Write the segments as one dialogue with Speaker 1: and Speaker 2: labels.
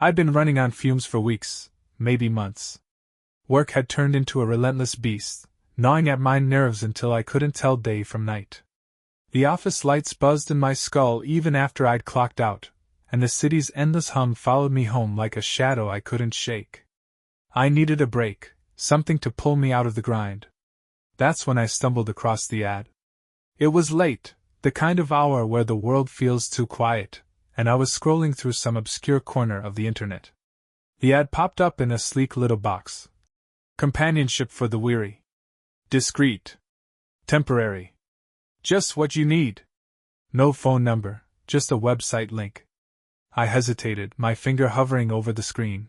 Speaker 1: I'd been running on fumes for weeks, maybe months. Work had turned into a relentless beast, gnawing at my nerves until I couldn't tell day from night. The office lights buzzed in my skull even after I'd clocked out, and the city's endless hum followed me home like a shadow I couldn't shake. I needed a break, something to pull me out of the grind. That's when I stumbled across the ad. It was late, the kind of hour where the world feels too quiet, and I was scrolling through some obscure corner of the internet. The ad popped up in a sleek little box. Companionship for the weary. Discreet. Temporary. Just what you need. No phone number, just a website link. I hesitated, my finger hovering over the screen.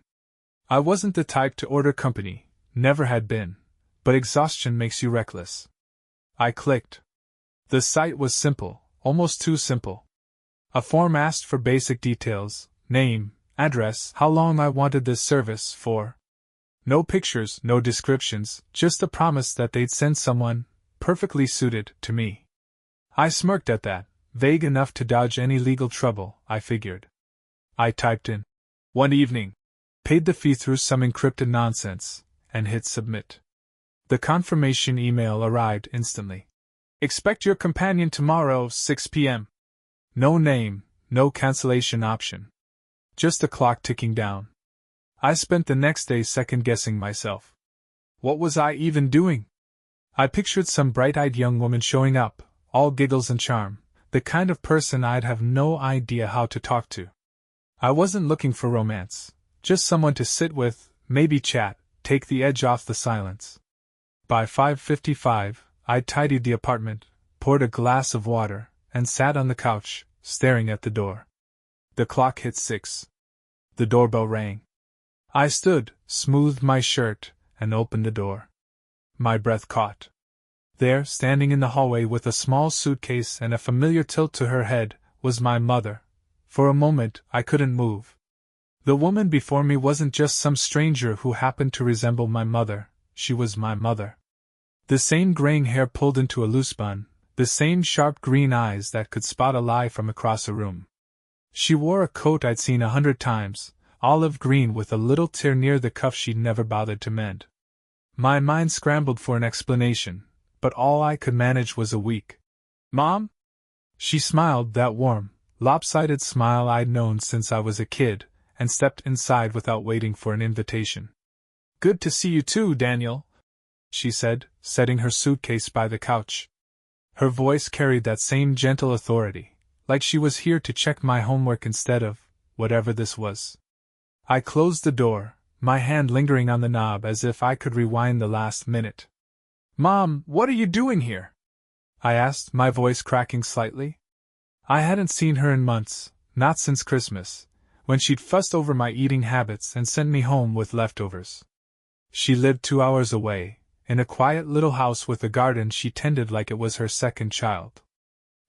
Speaker 1: I wasn't the type to order company, never had been, but exhaustion makes you reckless. I clicked. The site was simple, almost too simple. A form asked for basic details, name, address, how long I wanted this service for. No pictures, no descriptions, just the promise that they'd send someone, perfectly suited, to me. I smirked at that, vague enough to dodge any legal trouble, I figured. I typed in, one evening, paid the fee through some encrypted nonsense, and hit submit. The confirmation email arrived instantly. Expect your companion tomorrow, 6 p.m. No name, no cancellation option. Just the clock ticking down. I spent the next day second-guessing myself. What was I even doing? I pictured some bright-eyed young woman showing up, all giggles and charm, the kind of person I'd have no idea how to talk to. I wasn't looking for romance, just someone to sit with, maybe chat, take the edge off the silence. By 5:55, I'd tidied the apartment, poured a glass of water, and sat on the couch, staring at the door. The clock hit 6. The doorbell rang. I stood, smoothed my shirt, and opened the door. My breath caught. There, standing in the hallway with a small suitcase and a familiar tilt to her head, was my mother. For a moment, I couldn't move. The woman before me wasn't just some stranger who happened to resemble my mother, she was my mother. The same graying hair pulled into a loose bun, the same sharp green eyes that could spot a lie from across a room. She wore a coat I'd seen 100 times, olive green with a little tear near the cuff she'd never bothered to mend. My mind scrambled for an explanation, but all I could manage was a weak, "Mom?" She smiled, that warm, lopsided smile I'd known since I was a kid, and stepped inside without waiting for an invitation. "Good to see you too, Daniel," she said, setting her suitcase by the couch. Her voice carried that same gentle authority, like she was here to check my homework instead of whatever this was. I closed the door, my hand lingering on the knob as if I could rewind the last minute. "Mom, what are you doing here?" I asked, my voice cracking slightly. I hadn't seen her in months, not since Christmas, when she'd fussed over my eating habits and sent me home with leftovers. She lived 2 hours away, in a quiet little house with a garden she tended like it was her second child.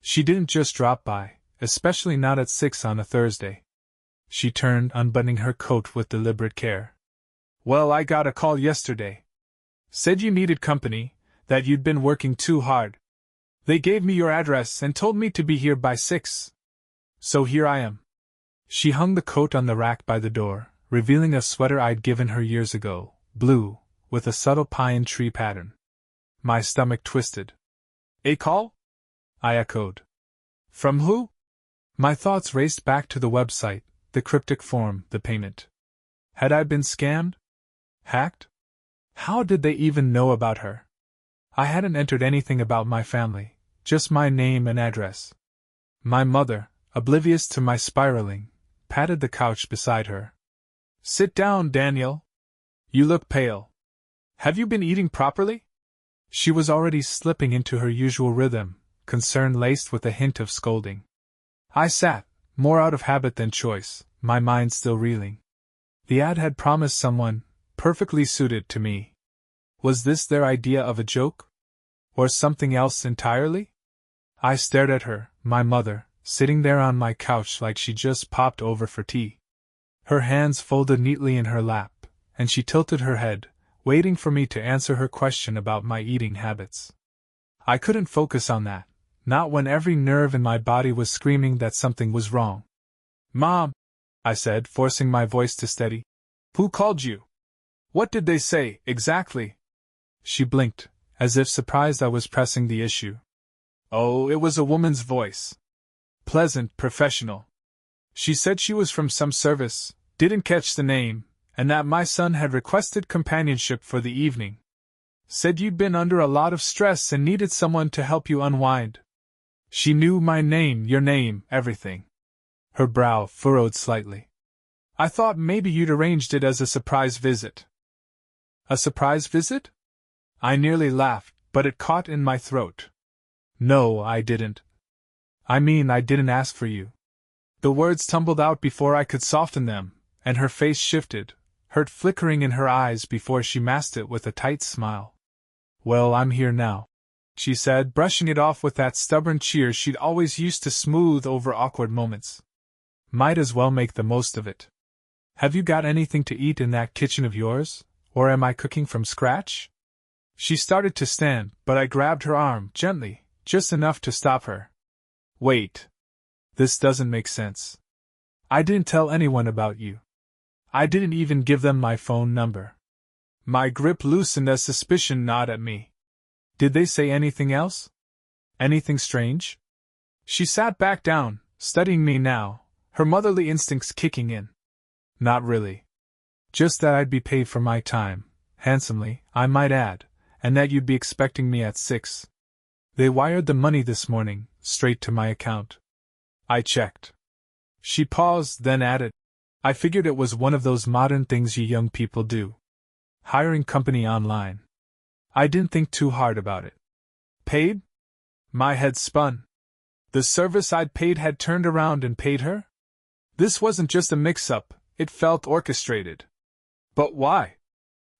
Speaker 1: She didn't just drop by, especially not at 6 on a Thursday. She turned, unbuttoning her coat with deliberate care. "Well, I got a call yesterday. Said you needed company, that you'd been working too hard. They gave me your address and told me to be here by 6. So here I am." She hung the coat on the rack by the door, revealing a sweater I'd given her years ago, blue, with a subtle pine tree pattern. My stomach twisted. "A call?" I echoed. "From who?" My thoughts raced back to the website, the cryptic form, the payment. Had I been scammed? Hacked? How did they even know about her? I hadn't entered anything about my family, just my name and address. My mother, oblivious to my spiraling, patted the couch beside her. "Sit down, Daniel. You look pale. Have you been eating properly?" She was already slipping into her usual rhythm, concern laced with a hint of scolding. I sat, more out of habit than choice, my mind still reeling. The ad had promised someone, perfectly suited to me. Was this their idea of a joke? Or something else entirely? I stared at her, my mother, sitting there on my couch like she just popped over for tea. Her hands folded neatly in her lap, and she tilted her head, waiting for me to answer her question about my eating habits. I couldn't focus on that, not when every nerve in my body was screaming that something was wrong. "Mom!" I said, forcing my voice to steady. Who called you? What did they say, exactly? She blinked, as if surprised I was pressing the issue. Oh, it was a woman's voice. Pleasant, professional. She said she was from some service, didn't catch the name, and that my son had requested companionship for the evening. Said you'd been under a lot of stress and needed someone to help you unwind. She knew my name, your name, everything. Her brow furrowed slightly. I thought maybe you'd arranged it as a surprise visit. A surprise visit? I nearly laughed, but it caught in my throat. No, I didn't. I mean, I didn't ask for you. The words tumbled out before I could soften them, and her face shifted, hurt flickering in her eyes before she masked it with a tight smile. Well, I'm here now, she said, brushing it off with that stubborn cheer she'd always used to smooth over awkward moments. Might as well make the most of it. Have you got anything to eat in that kitchen of yours, or am I cooking from scratch? She started to stand, but I grabbed her arm gently, just enough to stop her. Wait. This doesn't make sense. I didn't tell anyone about you. I didn't even give them my phone number. My grip loosened as suspicion gnawed at me. Did they say anything else? Anything strange? She sat back down, studying me now, her motherly instincts kicking in. Not really. Just that I'd be paid for my time, handsomely, I might add, and that you'd be expecting me at 6. They wired the money this morning, straight to my account. I checked. She paused, then added, I figured it was one of those modern things you young people do. Hiring company online. I didn't think too hard about it. Paid? My head spun. The service I'd paid had turned around and paid her? This wasn't just a mix-up, it felt orchestrated. But why?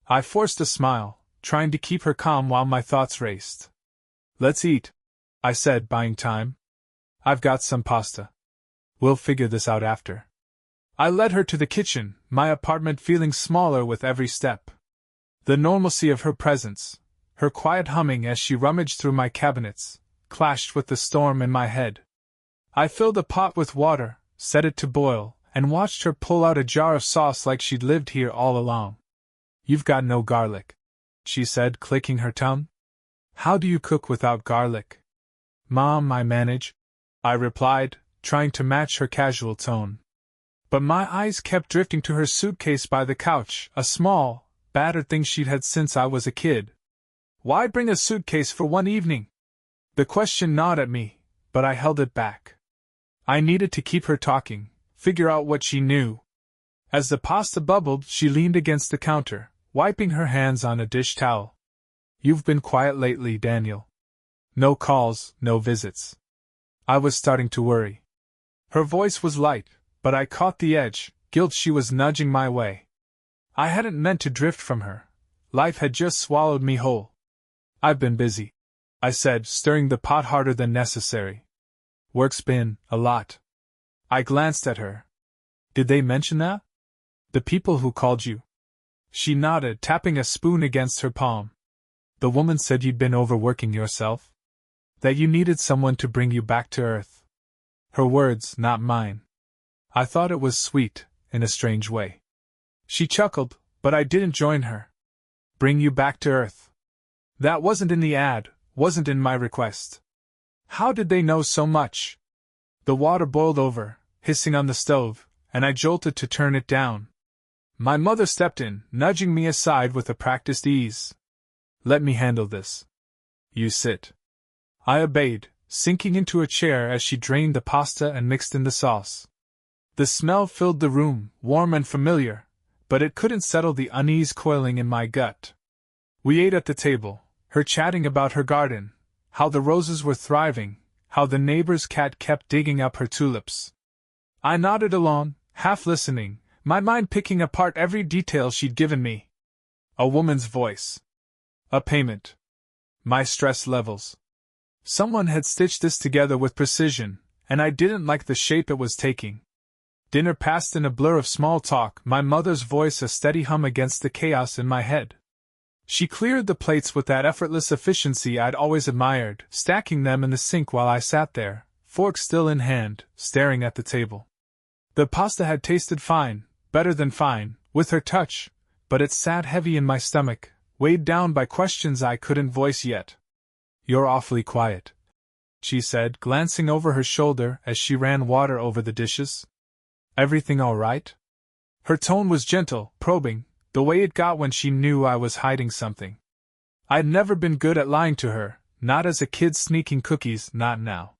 Speaker 1: I forced a smile, trying to keep her calm while my thoughts raced. Let's eat, I said, buying time. I've got some pasta. We'll figure this out after. I led her to the kitchen, my apartment feeling smaller with every step. The normalcy of her presence, her quiet humming as she rummaged through my cabinets, clashed with the storm in my head. I filled a pot with water, set it to boil, and watched her pull out a jar of sauce like she'd lived here all along. You've got no garlic, she said, clicking her tongue. How do you cook without garlic? Mom, I manage, I replied, trying to match her casual tone. But my eyes kept drifting to her suitcase by the couch, a small, battered thing she'd had since I was a kid. Why bring a suitcase for one evening? The question gnawed at me, but I held it back. I needed to keep her talking, figure out what she knew. As the pasta bubbled, she leaned against the counter, wiping her hands on a dish towel. You've been quiet lately, Daniel. No calls, no visits. I was starting to worry. Her voice was light, but I caught the edge, guilt she was nudging my way. I hadn't meant to drift from her. Life had just swallowed me whole. I've been busy, I said, stirring the pot harder than necessary. Work's been a lot. I glanced at her. Did they mention that? The people who called you? She nodded, tapping a spoon against her palm. The woman said you'd been overworking yourself? That you needed someone to bring you back to earth. Her words, not mine. I thought it was sweet, in a strange way. She chuckled, but I didn't join her. Bring you back to earth. That wasn't in the ad, wasn't in my request. How did they know so much? The water boiled over, hissing on the stove, and I jolted to turn it down. My mother stepped in, nudging me aside with a practiced ease. Let me handle this. You sit. I obeyed, sinking into a chair as she drained the pasta and mixed in the sauce. The smell filled the room, warm and familiar, but it couldn't settle the unease coiling in my gut. We ate at the table, her chatting about her garden, how the roses were thriving, how the neighbor's cat kept digging up her tulips. I nodded along, half listening, my mind picking apart every detail she'd given me. A woman's voice. A payment. My stress levels. Someone had stitched this together with precision, and I didn't like the shape it was taking. Dinner passed in a blur of small talk, my mother's voice a steady hum against the chaos in my head. She cleared the plates with that effortless efficiency I'd always admired, stacking them in the sink while I sat there, fork still in hand, staring at the table. The pasta had tasted fine, better than fine, with her touch, but it sat heavy in my stomach, weighed down by questions I couldn't voice yet. "You're awfully quiet," she said, glancing over her shoulder as she ran water over the dishes. "Everything all right?" Her tone was gentle, probing, the way it got when she knew I was hiding something. I'd never been good at lying to her, not as a kid sneaking cookies, not now.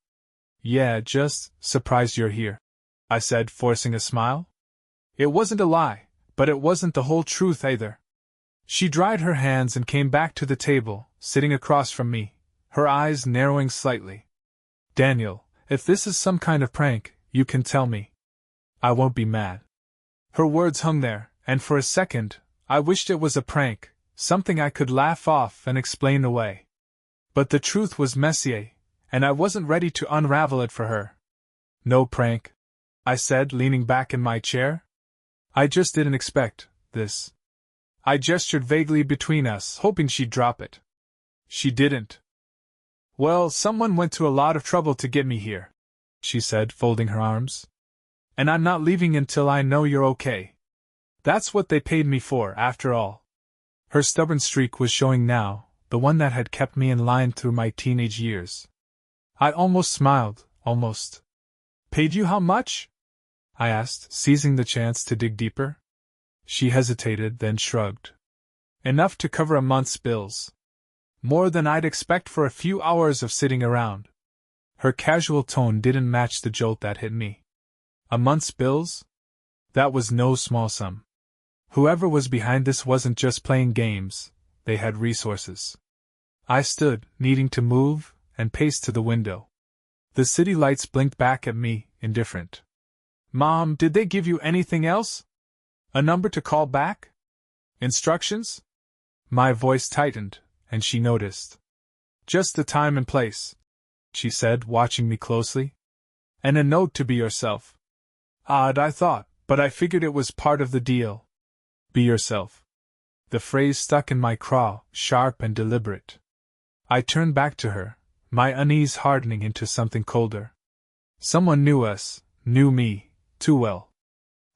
Speaker 1: "Yeah, just surprised you're here," I said, forcing a smile. It wasn't a lie, but it wasn't the whole truth either. She dried her hands and came back to the table, sitting across from me, her eyes narrowing slightly. "Daniel, if this is some kind of prank, you can tell me. I won't be mad." Her words hung there, and for a second, I wished it was a prank, something I could laugh off and explain away. But the truth was messier, and I wasn't ready to unravel it for her. "No prank," I said, leaning back in my chair. "I just didn't expect this." I gestured vaguely between us, hoping she'd drop it. She didn't. "Well, someone went to a lot of trouble to get me here," she said, folding her arms. "And I'm not leaving until I know you're okay. That's what they paid me for, after all." Her stubborn streak was showing now, the one that had kept me in line through my teenage years. I almost smiled, almost. "Paid you how much?" I asked, seizing the chance to dig deeper. She hesitated, then shrugged. "Enough to cover a month's bills. More than I'd expect for a few hours of sitting around." Her casual tone didn't match the jolt that hit me. A month's bills? That was no small sum. Whoever was behind this wasn't just playing games, they had resources. I stood, needing to move, and paced to the window. The city lights blinked back at me, indifferent. "Mom, did they give you anything else? A number to call back? Instructions?" My voice tightened, and she noticed. "Just the time and place," she said, watching me closely. "And a note to be yourself." Odd, I thought, but I figured it was part of the deal. Be yourself. The phrase stuck in my craw, sharp and deliberate. I turned back to her, my unease hardening into something colder. Someone knew us, knew me, too well.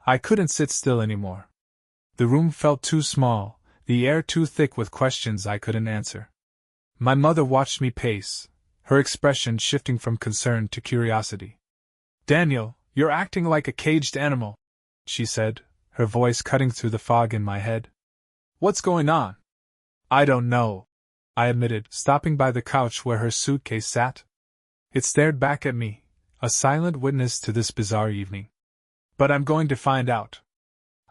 Speaker 1: I couldn't sit still anymore. The room felt too small, the air too thick with questions I couldn't answer. My mother watched me pace, her expression shifting from concern to curiosity. "Daniel, you're acting like a caged animal," she said, her voice cutting through the fog in my head. "What's going on?" "I don't know," I admitted, stopping by the couch where her suitcase sat. It stared back at me, a silent witness to this bizarre evening. "But I'm going to find out."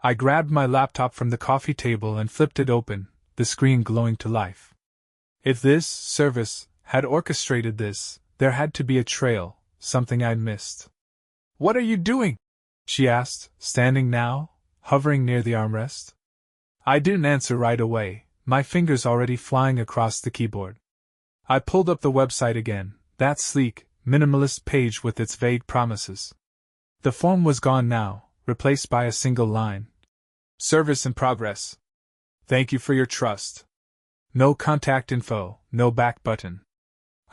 Speaker 1: I grabbed my laptop from the coffee table and flipped it open, the screen glowing to life. If this service had orchestrated this, there had to be a trail, something I'd missed. "What are you doing?" she asked, standing now, hovering near the armrest. I didn't answer right away, my fingers already flying across the keyboard. I pulled up the website again, that sleek, minimalist page with its vague promises. The form was gone now, replaced by a single line. "Service in progress. Thank you for your trust." No contact info, no back button.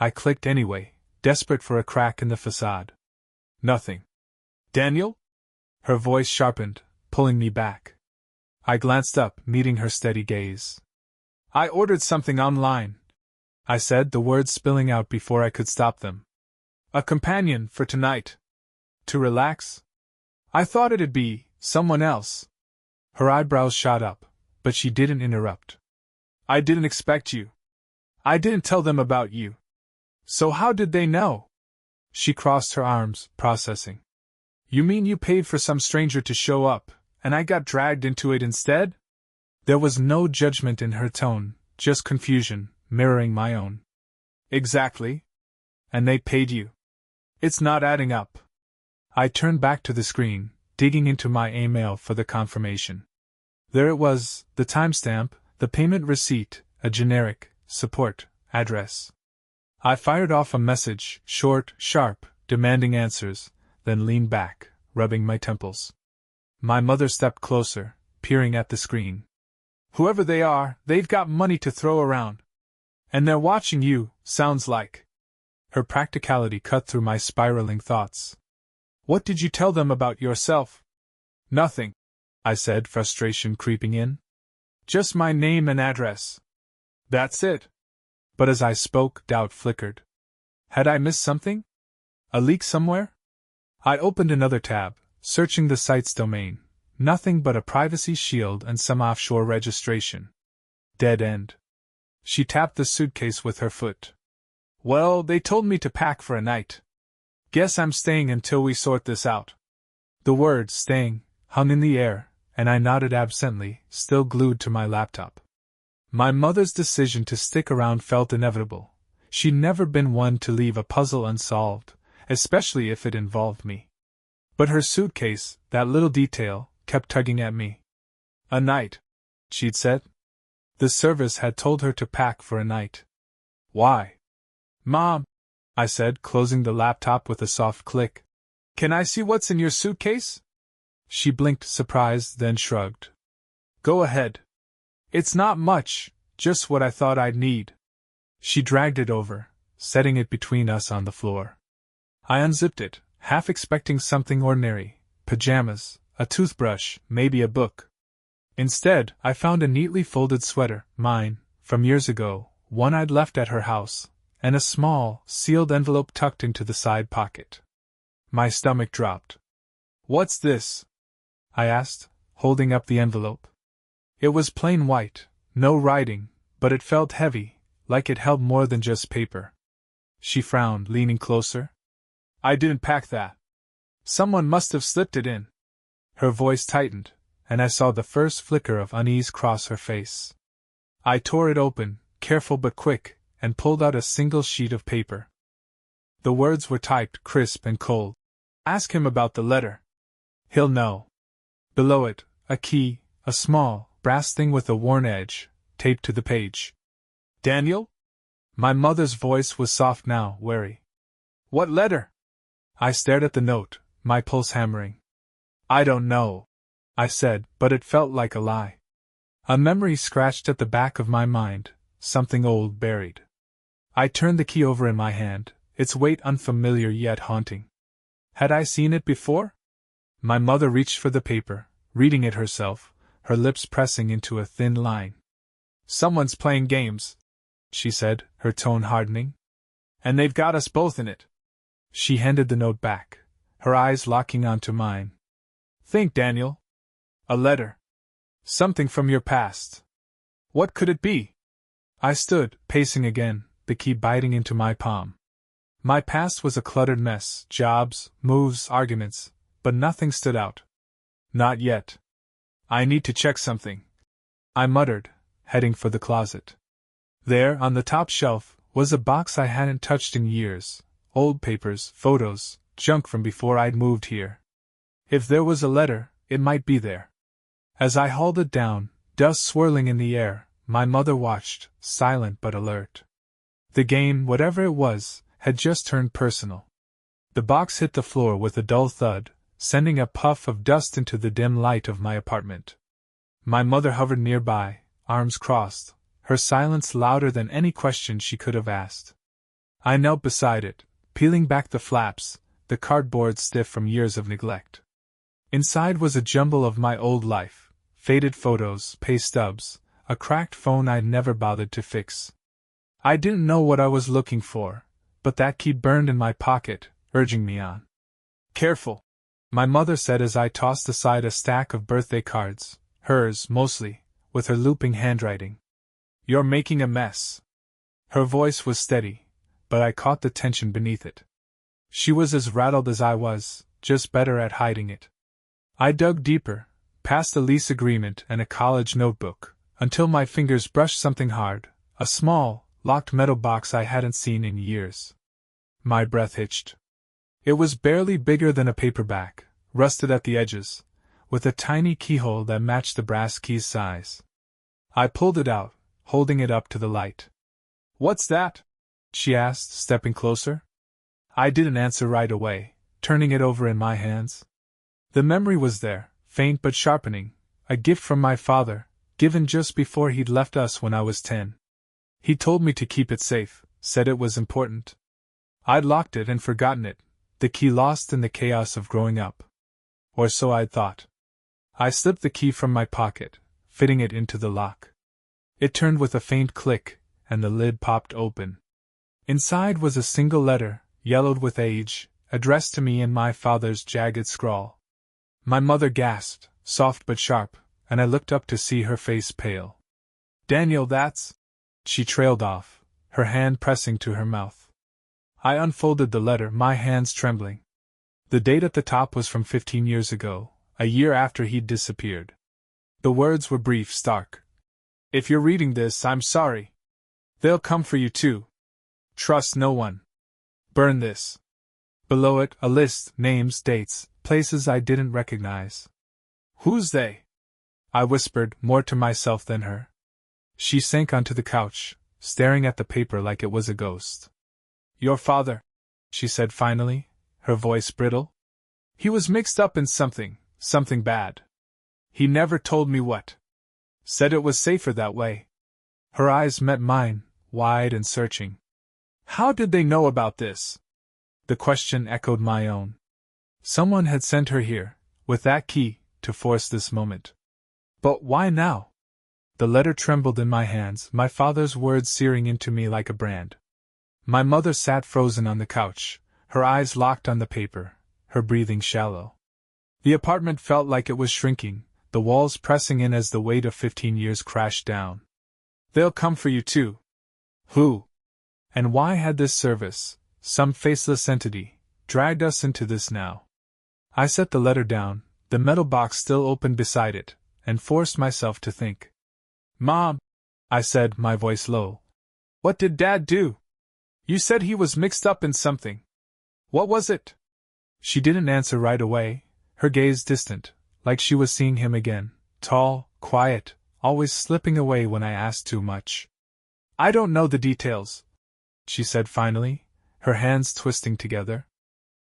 Speaker 1: I clicked anyway, desperate for a crack in the facade. Nothing. "Daniel?" Her voice sharpened, pulling me back. I glanced up, meeting her steady gaze. "I ordered something online," I said, the words spilling out before I could stop them. "A companion for tonight. To relax. I thought it'd be someone else." Her eyebrows shot up, but she didn't interrupt. "I didn't expect you. I didn't tell them about you. So how did they know?" She crossed her arms, processing. "You mean you paid for some stranger to show up, and I got dragged into it instead?" There was no judgment in her tone, just confusion, mirroring my own. "Exactly. And they paid you. It's not adding up." I turned back to the screen, digging into my email for the confirmation. There it was, the timestamp, the payment receipt, a generic, support, address. I fired off a message, short, sharp, demanding answers, then leaned back, rubbing my temples. My mother stepped closer, peering at the screen. "Whoever they are, they've got money to throw around. And they're watching you, sounds like." Her practicality cut through my spiraling thoughts. What did you tell them about yourself? Nothing, I said, frustration creeping in. Just my name and address. That's it. But as I spoke, doubt flickered. Had I missed something? A leak somewhere? I opened another tab, searching the site's domain. Nothing but a privacy shield and some offshore registration. Dead end. She tapped the suitcase with her foot. Well, they told me to pack for a night. Guess I'm staying until we sort this out. The word staying hung in the air, and I nodded absently, still glued to my laptop. My mother's decision to stick around felt inevitable. She'd never been one to leave a puzzle unsolved, especially if it involved me. But her suitcase, that little detail, kept tugging at me. A night, she'd said. The service had told her to pack for a night. Why? Mom, I said, closing the laptop with a soft click. Can I see what's in your suitcase? She blinked, surprised, then shrugged. Go ahead. It's not much, just what I thought I'd need. She dragged it over, setting it between us on the floor. I unzipped it, half expecting something ordinary, pajamas, a toothbrush, maybe a book. Instead, I found a neatly folded sweater, mine, from years ago, one I'd left at her house, and a small, sealed envelope tucked into the side pocket. My stomach dropped. What's this? I asked, holding up the envelope. It was plain white, no writing, but it felt heavy, like it held more than just paper. She frowned, leaning closer. I didn't pack that. Someone must have slipped it in. Her voice tightened, and I saw the first flicker of unease cross her face. I tore it open, careful but quick, and pulled out a single sheet of paper. The words were typed crisp and cold. Ask him about the letter. He'll know. Below it, a key, a small, brass thing with a worn edge, taped to the page. Daniel? My mother's voice was soft now, wary. What letter? I stared at the note, my pulse hammering. I don't know, I said, but it felt like a lie. A memory scratched at the back of my mind, something old buried. I turned the key over in my hand, its weight unfamiliar yet haunting. Had I seen it before? My mother reached for the paper, reading it herself, her lips pressing into a thin line. Someone's playing games, she said, her tone hardening. And they've got us both in it. She handed the note back, her eyes locking onto mine. Think, Daniel. A letter. Something from your past. What could it be? I stood, pacing again, the key biting into my palm. My past was a cluttered mess, jobs, moves, arguments, but nothing stood out. Not yet. I need to check something, I muttered, heading for the closet. There, on the top shelf, was a box I hadn't touched in years, old papers, photos, junk from before I'd moved here. If there was a letter, it might be there. As I hauled it down, dust swirling in the air, my mother watched, silent but alert. The game, whatever it was, had just turned personal. The box hit the floor with a dull thud, sending a puff of dust into the dim light of my apartment. My mother hovered nearby, arms crossed, her silence louder than any question she could have asked. I knelt beside it, peeling back the flaps, the cardboard stiff from years of neglect. Inside was a jumble of my old life, faded photos, pay stubs, a cracked phone I'd never bothered to fix. I didn't know what I was looking for, but that key burned in my pocket, urging me on. Careful, my mother said as I tossed aside a stack of birthday cards, hers mostly, with her looping handwriting. You're making a mess. Her voice was steady, but I caught the tension beneath it. She was as rattled as I was, just better at hiding it. I dug deeper, past a lease agreement and a college notebook, until my fingers brushed something hard, a small, locked metal box I hadn't seen in years. My breath hitched. It was barely bigger than a paperback, rusted at the edges, with a tiny keyhole that matched the brass key's size. I pulled it out, holding it up to the light. What's that? She asked, stepping closer. I didn't answer right away, turning it over in my hands. The memory was there, faint but sharpening, a gift from my father, given just before he'd left us when I was 10. He told me to keep it safe, said it was important. I'd locked it and forgotten it, The key lost in the chaos of growing up. Or so I'd thought. I slipped the key from my pocket, fitting it into the lock. It turned with a faint click, and the lid popped open. Inside was a single letter, yellowed with age, addressed to me in my father's jagged scrawl. My mother gasped, soft but sharp, and I looked up to see her face pale. "Daniel, that's—" She trailed off, her hand pressing to her mouth. I unfolded the letter, my hands trembling. The date at the top was from 15 years ago, a year after he'd disappeared. The words were brief, stark. "If you're reading this, I'm sorry. They'll come for you too. Trust no one. Burn this." Below it, a list, names, dates, places I didn't recognize. "Who's they?" I whispered, more to myself than her. She sank onto the couch, staring at the paper like it was a ghost. "Your father," she said finally, her voice brittle. "He was mixed up in something bad. He never told me what. Said it was safer that way." Her eyes met mine, wide and searching. "How did they know about this?" The question echoed my own. Someone had sent her here, with that key, to force this moment. But why now? The letter trembled in my hands, my father's words searing into me like a brand. My mother sat frozen on the couch, her eyes locked on the paper, her breathing shallow. The apartment felt like it was shrinking, the walls pressing in as the weight of 15 years crashed down. "They'll come for you too." Who? And why had this service, some faceless entity, dragged us into this now? I set the letter down, the metal box still open beside it, and forced myself to think. "Mom," I said, my voice low. "What did Dad do? You said he was mixed up in something. What was it?" She didn't answer right away, her gaze distant, like she was seeing him again, tall, quiet, always slipping away when I asked too much. "I don't know the details," she said finally, her hands twisting together.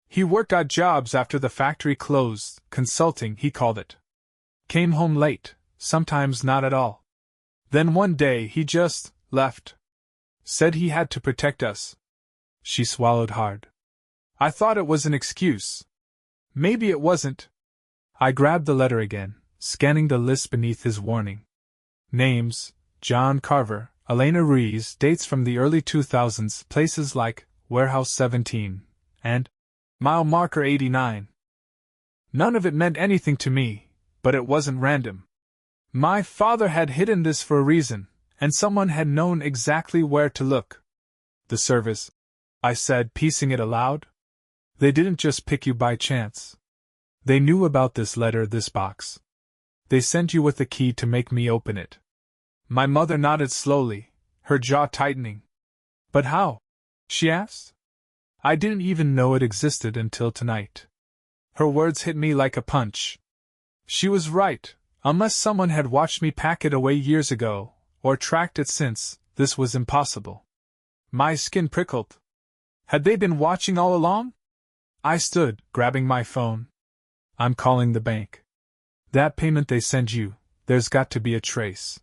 Speaker 1: "He worked odd jobs after the factory closed, consulting, he called it. Came home late, sometimes not at all. Then one day he just left. Said he had to protect us." She swallowed hard. "I thought it was an excuse. Maybe it wasn't." I grabbed the letter again, scanning the list beneath his warning. Names: John Carver, Elena Ruiz, dates from the early 2000s, places like Warehouse 17 and Mile Marker 89. None of it meant anything to me, but it wasn't random. My father had hidden this for a reason, and someone had known exactly where to look. "The service," I said, piecing it aloud. "They didn't just pick you by chance. They knew about this letter, this box. They sent you with the key to make me open it." My mother nodded slowly, her jaw tightening. "But how?" she asked. "I didn't even know it existed until tonight." Her words hit me like a punch. She was right. Unless someone had watched me pack it away years ago, or tracked it since, this was impossible. My skin prickled. Had they been watching all along? I stood, grabbing my phone. "I'm calling the bank. That payment they send you, there's got to be a trace."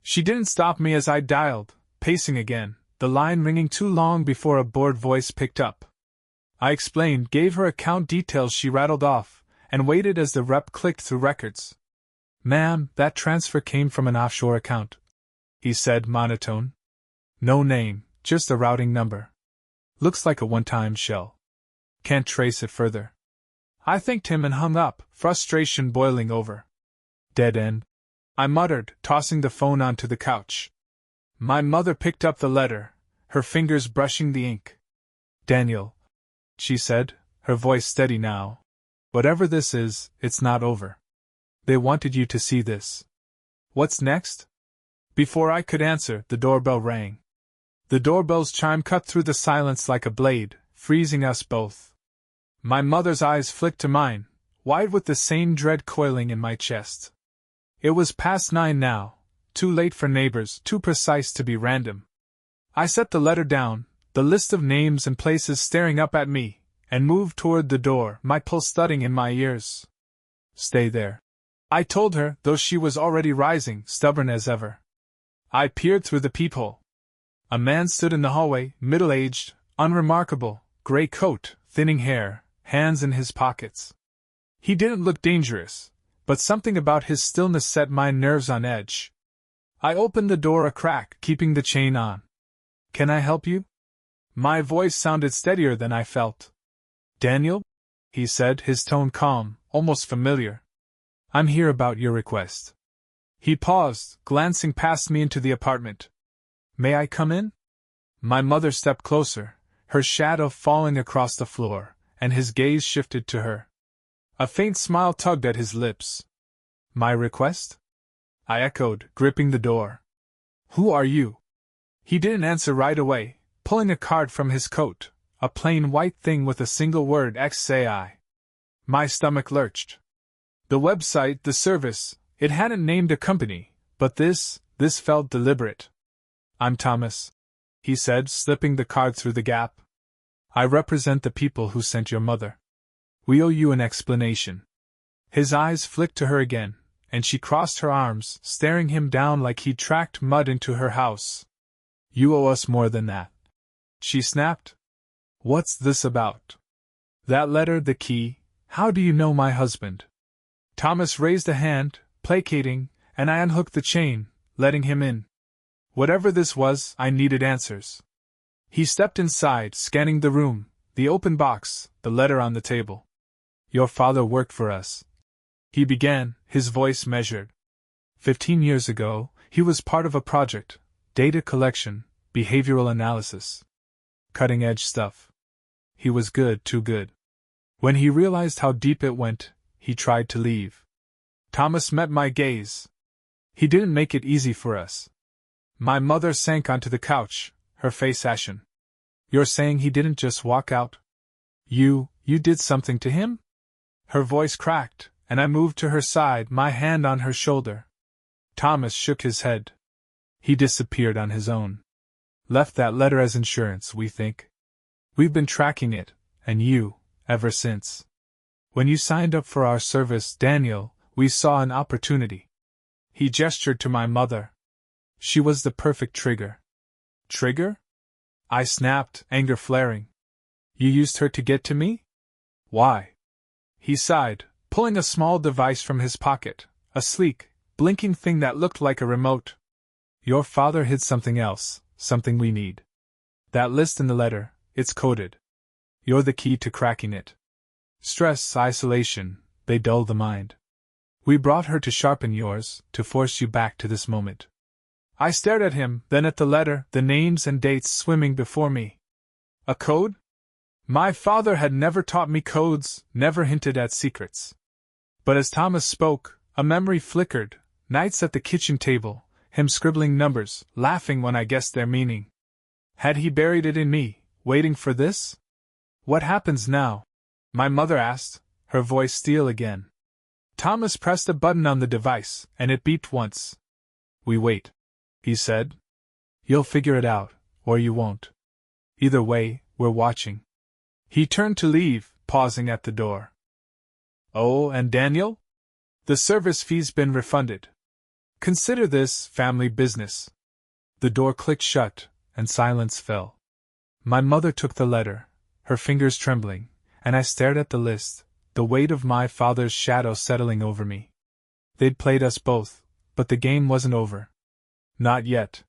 Speaker 1: She didn't stop me as I dialed, pacing again, the line ringing too long before a bored voice picked up. I explained, gave her account details she rattled off, and waited as the rep clicked through records. "Ma'am, that transfer came from an offshore account," he said, monotone. "No name, just a routing number. Looks like a one-time shell. Can't trace it further." I thanked him and hung up, frustration boiling over. "Dead end," I muttered, tossing the phone onto the couch. My mother picked up the letter, her fingers brushing the ink. "Daniel," she said, her voice steady now. "Whatever this is, it's not over. They wanted you to see this. What's next?" Before I could answer, the doorbell rang. The doorbell's chime cut through the silence like a blade, freezing us both. My mother's eyes flicked to mine, wide with the same dread coiling in my chest. It was past 9 now, too late for neighbors, too precise to be random. I set the letter down, the list of names and places staring up at me, and moved toward the door, my pulse thudding in my ears. "Stay there," I told her, though she was already rising, stubborn as ever. I peered through the peephole. A man stood in the hallway, middle-aged, unremarkable, gray coat, thinning hair, hands in his pockets. He didn't look dangerous, but something about his stillness set my nerves on edge. I opened the door a crack, keeping the chain on. "Can I help you?" My voice sounded steadier than I felt. "Daniel?" he said, his tone calm, almost familiar. "I'm here about your request." He paused, glancing past me into the apartment. "May I come in?" My mother stepped closer, her shadow falling across the floor, and his gaze shifted to her. A faint smile tugged at his lips. "My request?" I echoed, gripping the door. "Who are you?" He didn't answer right away, pulling a card from his coat, a plain white thing with a single word XAI. My stomach lurched. The website, the service, it hadn't named a company, but this felt deliberate. "I'm Thomas," he said, slipping the card through the gap. "I represent the people who sent your mother. We owe you an explanation." His eyes flicked to her again, and she crossed her arms, staring him down like he'd tracked mud into her house. "You owe us more than that," she snapped. "What's this about?" "That letter, the key. How do you know my husband?" Thomas raised a hand, placating, and I unhooked the chain, letting him in. Whatever this was, I needed answers. He stepped inside, scanning the room, the open box, the letter on the table. "Your father worked for us," he began, his voice measured. 15 years ago, he was part of a project, data collection, behavioral analysis. Cutting-edge stuff. He was good, too good. When he realized how deep it went, he tried to leave. Thomas met my gaze. "He didn't make it easy for us." My mother sank onto the couch, her face ashen. "You're saying he didn't just walk out? You did something to him?" Her voice cracked, and I moved to her side, my hand on her shoulder. Thomas shook his head. "He disappeared on his own. Left that letter as insurance, we think. We've been tracking it, and you, ever since. When you signed up for our service, Daniel, we saw an opportunity." He gestured to my mother. "She was the perfect trigger." "Trigger?" I snapped, anger flaring. "You used her to get to me? Why?" He sighed, pulling a small device from his pocket, a sleek, blinking thing that looked like a remote. "Your father hid something else, something we need. That list in the letter, it's coded. You're the key to cracking it. Stress, isolation, they dull the mind. We brought her to sharpen yours, to force you back to this moment." I stared at him, then at the letter, the names and dates swimming before me. A code? My father had never taught me codes, never hinted at secrets. But as Thomas spoke, a memory flickered, nights at the kitchen table, him scribbling numbers, laughing when I guessed their meaning. Had he buried it in me, waiting for this? "What happens now?" my mother asked, her voice steel again. Thomas pressed a button on the device, and it beeped once. "We wait," he said. "You'll figure it out, or you won't. Either way, we're watching." He turned to leave, pausing at the door. "Oh, and Daniel? The service fee's been refunded. Consider this family business." The door clicked shut, and silence fell. My mother took the letter, her fingers trembling, and I stared at the list, the weight of my father's shadow settling over me. They'd played us both, but the game wasn't over. Not yet.